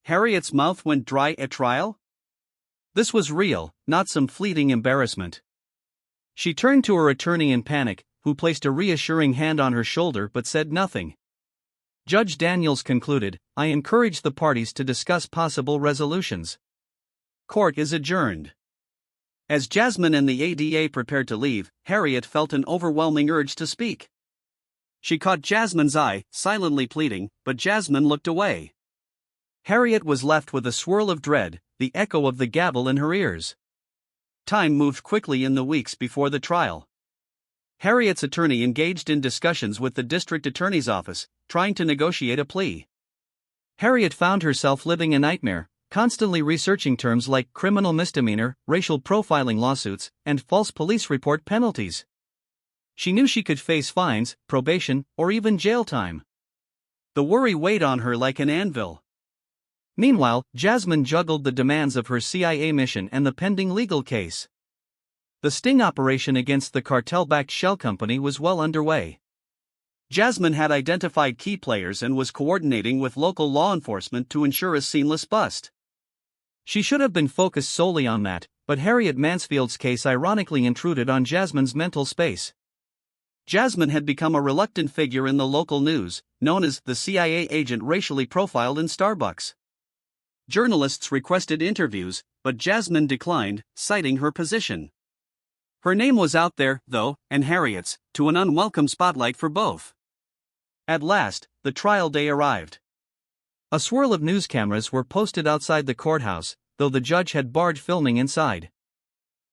Harriet's mouth went dry at trial? This was real, not some fleeting embarrassment. She turned to her attorney in panic, who placed a reassuring hand on her shoulder but said nothing. Judge Daniels concluded, "I encourage the parties to discuss possible resolutions." Court is adjourned. As Jasmine and the ADA prepared to leave, Harriet felt an overwhelming urge to speak. She caught Jasmine's eye, silently pleading, but Jasmine looked away. Harriet was left with a swirl of dread, the echo of the gavel in her ears. Time moved quickly in the weeks before the trial. Harriet's attorney engaged in discussions with the district attorney's office, trying to negotiate a plea. Harriet found herself living a nightmare, constantly researching terms like criminal misdemeanor, racial profiling lawsuits, and false police report penalties. She knew she could face fines, probation, or even jail time. The worry weighed on her like an anvil. Meanwhile, Jasmine juggled the demands of her CIA mission and the pending legal case. The sting operation against the cartel-backed shell company was well underway. Jasmine had identified key players and was coordinating with local law enforcement to ensure a seamless bust. She should have been focused solely on that, but Harriet Mansfield's case ironically intruded on Jasmine's mental space. Jasmine had become a reluctant figure in the local news, known as the CIA agent racially profiled in Starbucks. Journalists requested interviews, but Jasmine declined, citing her position. Her name was out there, though, and Harriet's, to an unwelcome spotlight for both. At last, the trial day arrived. A swirl of news cameras were posted outside the courthouse, though the judge had barred filming inside.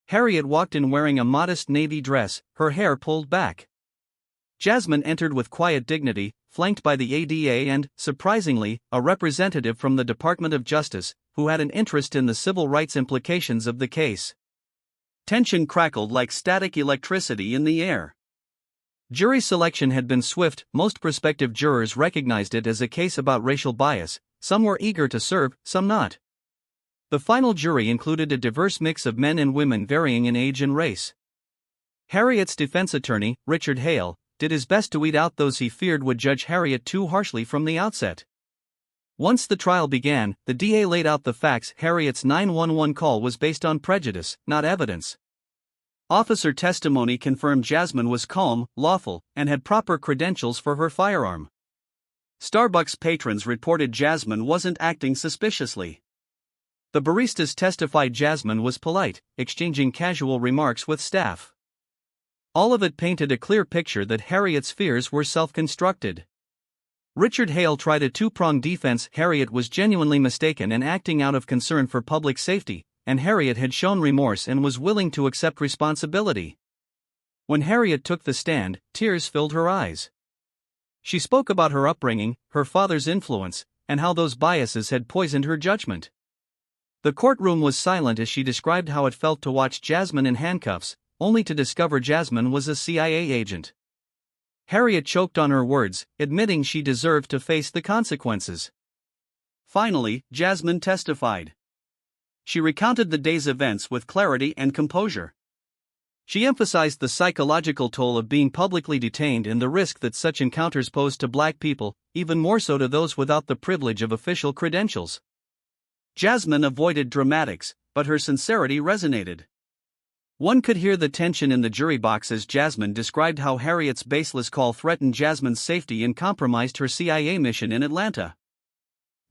Harriet walked in wearing a modest navy dress, her hair pulled back. Jasmine entered with quiet dignity, flanked by the ADA and, surprisingly, a representative from the Department of Justice, who had an interest in the civil rights implications of the case. Tension crackled like static electricity in the air. Jury selection had been swift. Most prospective jurors recognized it as a case about racial bias. Some were eager to serve, some not. The final jury included a diverse mix of men and women varying in age and race. Harriet's defense attorney, Richard Hale, did his best to weed out those he feared would judge Harriet too harshly from the outset. Once the trial began, the DA laid out the facts. Harriet's 911 call was based on prejudice, not evidence. Officer testimony confirmed Jasmine was calm, lawful, and had proper credentials for her firearm. Starbucks patrons reported Jasmine wasn't acting suspiciously. The baristas testified Jasmine was polite, exchanging casual remarks with staff. All of it painted a clear picture that Harriet's fears were self-constructed. Richard Hale tried a two-pronged defense. Harriet was genuinely mistaken and acting out of concern for public safety, and Harriet had shown remorse and was willing to accept responsibility. When Harriet took the stand, tears filled her eyes. She spoke about her upbringing, her father's influence, and how those biases had poisoned her judgment. The courtroom was silent as she described how it felt to watch Jasmine in handcuffs, only to discover Jasmine was a CIA agent. Harriet choked on her words, admitting she deserved to face the consequences. Finally, Jasmine testified. She recounted the day's events with clarity and composure. She emphasized the psychological toll of being publicly detained and the risk that such encounters pose to Black people, even more so to those without the privilege of official credentials. Jasmine avoided dramatics, but her sincerity resonated. One could hear the tension in the jury box as Jasmine described how Harriet's baseless call threatened Jasmine's safety and compromised her CIA mission in Atlanta.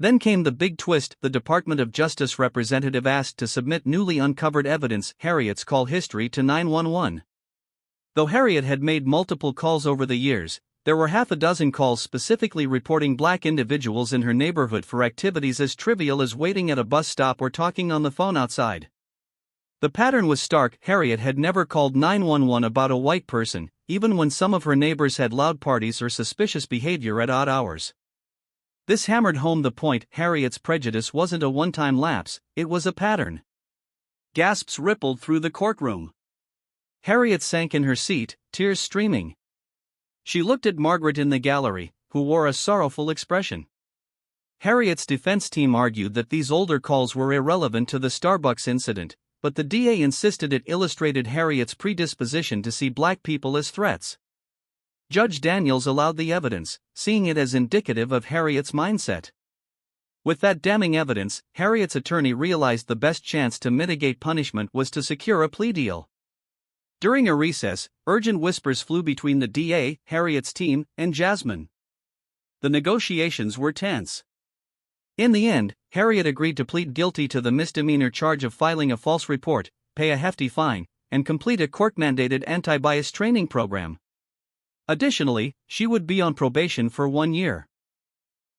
Then came the big twist. The Department of Justice representative asked to submit newly uncovered evidence, Harriet's call history, to 911. Though Harriet had made multiple calls over the years, there were half a dozen calls specifically reporting Black individuals in her neighborhood for activities as trivial as waiting at a bus stop or talking on the phone outside. The pattern was stark. Harriet had never called 911 about a white person, even when some of her neighbors had loud parties or suspicious behavior at odd hours. This hammered home the point: Harriet's prejudice wasn't a one-time lapse, it was a pattern. Gasps rippled through the courtroom. Harriet sank in her seat, tears streaming. She looked at Margaret in the gallery, who wore a sorrowful expression. Harriet's defense team argued that these older calls were irrelevant to the Starbucks incident, but the DA insisted it illustrated Harriet's predisposition to see Black people as threats. Judge Daniels allowed the evidence, seeing it as indicative of Harriet's mindset. With that damning evidence, Harriet's attorney realized the best chance to mitigate punishment was to secure a plea deal. During a recess, urgent whispers flew between the DA, Harriet's team, and Jasmine. The negotiations were tense. In the end, Harriet agreed to plead guilty to the misdemeanor charge of filing a false report, pay a hefty fine, and complete a court-mandated anti-bias training program. Additionally, she would be on probation for 1 year.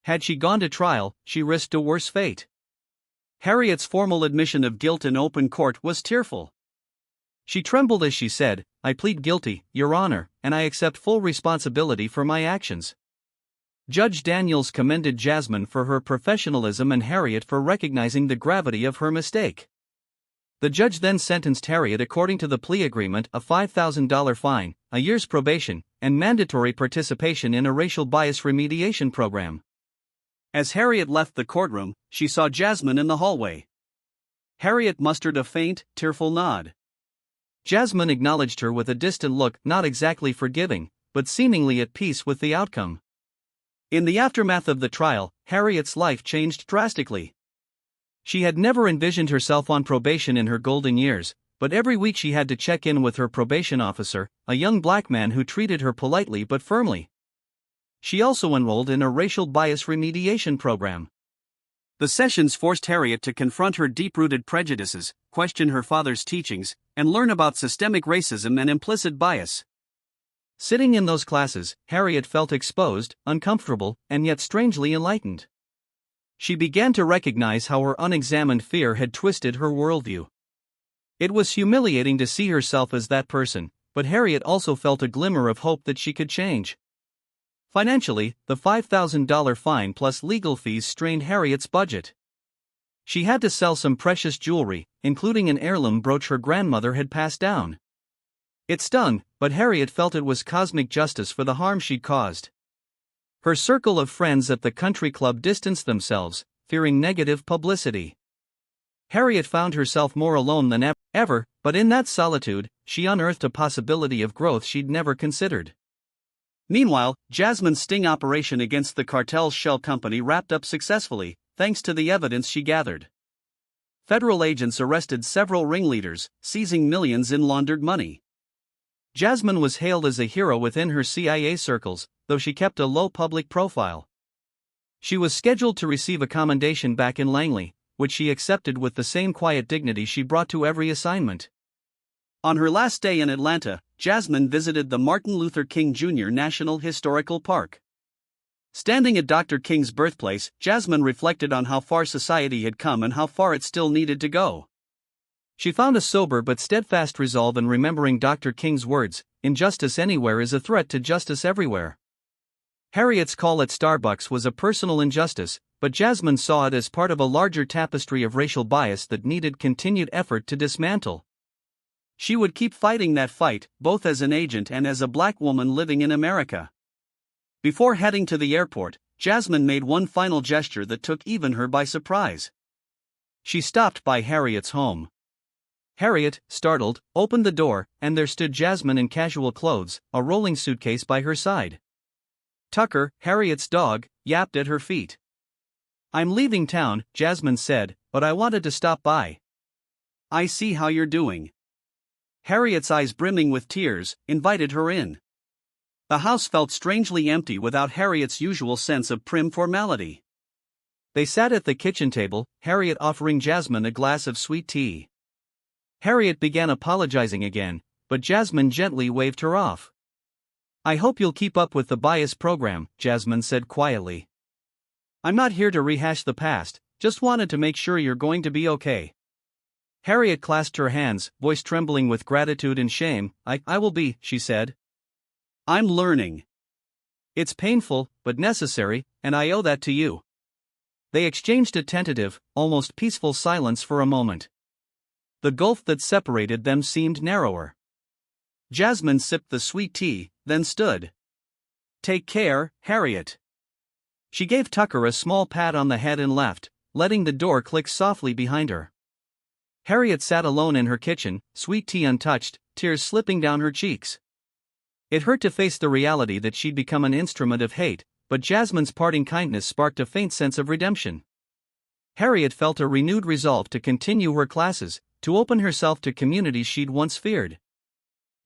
Had she gone to trial, she risked a worse fate. Harriet's formal admission of guilt in open court was tearful. She trembled as she said, "I plead guilty, Your Honor, and I accept full responsibility for my actions." Judge Daniels commended Jasmine for her professionalism and Harriet for recognizing the gravity of her mistake. The judge then sentenced Harriet, according to the plea agreement, a $5,000 fine, a year's probation, and mandatory participation in a racial bias remediation program. As Harriet left the courtroom, she saw Jasmine in the hallway. Harriet mustered a faint, tearful nod. Jasmine acknowledged her with a distant look, not exactly forgiving, but seemingly at peace with the outcome. In the aftermath of the trial, Harriet's life changed drastically. She had never envisioned herself on probation in her golden years, but every week she had to check in with her probation officer, a young Black man who treated her politely but firmly. She also enrolled in a racial bias remediation program. The sessions forced Harriet to confront her deep-rooted prejudices, question her father's teachings, and learn about systemic racism and implicit bias. Sitting in those classes, Harriet felt exposed, uncomfortable, and yet strangely enlightened. She began to recognize how her unexamined fear had twisted her worldview. It was humiliating to see herself as that person, but Harriet also felt a glimmer of hope that she could change. Financially, the $5,000 fine plus legal fees strained Harriet's budget. She had to sell some precious jewelry, including an heirloom brooch her grandmother had passed down. It stung, but Harriet felt it was cosmic justice for the harm she'd caused. Her circle of friends at the country club distanced themselves, fearing negative publicity. Harriet found herself more alone than ever, but in that solitude, she unearthed a possibility of growth she'd never considered. Meanwhile, Jasmine's sting operation against the cartel's shell company wrapped up successfully, thanks to the evidence she gathered. Federal agents arrested several ringleaders, seizing millions in laundered money. Jasmine was hailed as a hero within her CIA circles, though she kept a low public profile. She was scheduled to receive a commendation back in Langley, which she accepted with the same quiet dignity she brought to every assignment. On her last day in Atlanta, Jasmine visited the Martin Luther King Jr. National Historical Park. Standing at Dr. King's birthplace, Jasmine reflected on how far society had come and how far it still needed to go. She found a sober but steadfast resolve in remembering Dr. King's words, "Injustice anywhere is a threat to justice everywhere." Harriet's call at Starbucks was a personal injustice, but Jasmine saw it as part of a larger tapestry of racial bias that needed continued effort to dismantle. She would keep fighting that fight, both as an agent and as a black woman living in America. Before heading to the airport, Jasmine made one final gesture that took even her by surprise. She stopped by Harriet's home. Harriet, startled, opened the door, and there stood Jasmine in casual clothes, a rolling suitcase by her side. Tucker, Harriet's dog, yapped at her feet. "I'm leaving town," Jasmine said, "but I wanted to stop by." "I see how you're doing." Harriet's eyes brimming with tears, invited her in. The house felt strangely empty without Harriet's usual sense of prim formality. They sat at the kitchen table, Harriet offering Jasmine a glass of sweet tea. Harriet began apologizing again, but Jasmine gently waved her off. "I hope you'll keep up with the bias program," Jasmine said quietly. "I'm not here to rehash the past, just wanted to make sure you're going to be okay." Harriet clasped her hands, voice trembling with gratitude and shame. I will be," she said. "I'm learning. It's painful, but necessary, and I owe that to you." They exchanged a tentative, almost peaceful silence for a moment. The gulf that separated them seemed narrower. Jasmine sipped the sweet tea, then stood. "Take care, Harriet." She gave Tucker a small pat on the head and left, letting the door click softly behind her. Harriet sat alone in her kitchen, sweet tea untouched, tears slipping down her cheeks. It hurt to face the reality that she'd become an instrument of hate, but Jasmine's parting kindness sparked a faint sense of redemption. Harriet felt a renewed resolve to continue her classes, to open herself to communities she'd once feared.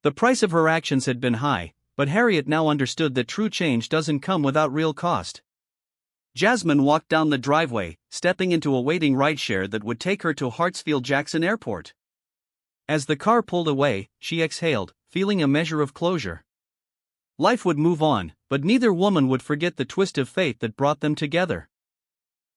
The price of her actions had been high, but Harriet now understood that true change doesn't come without real cost. Jasmine walked down the driveway, stepping into a waiting rideshare that would take her to Hartsfield-Jackson Airport. As the car pulled away, she exhaled, feeling a measure of closure. Life would move on, but neither woman would forget the twist of fate that brought them together.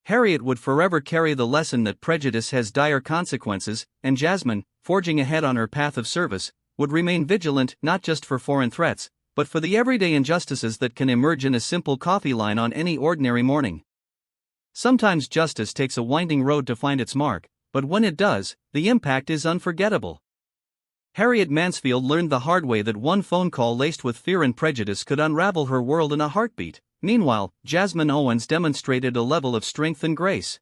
Harriet would forever carry the lesson that prejudice has dire consequences, and Jasmine, forging ahead on her path of service, would remain vigilant not just for foreign threats, but for the everyday injustices that can emerge in a simple coffee line on any ordinary morning. Sometimes justice takes a winding road to find its mark, but when it does, the impact is unforgettable. Harriet Mansfield learned the hard way that one phone call laced with fear and prejudice could unravel her world in a heartbeat. Meanwhile, Jasmine Owens demonstrated a level of strength and grace.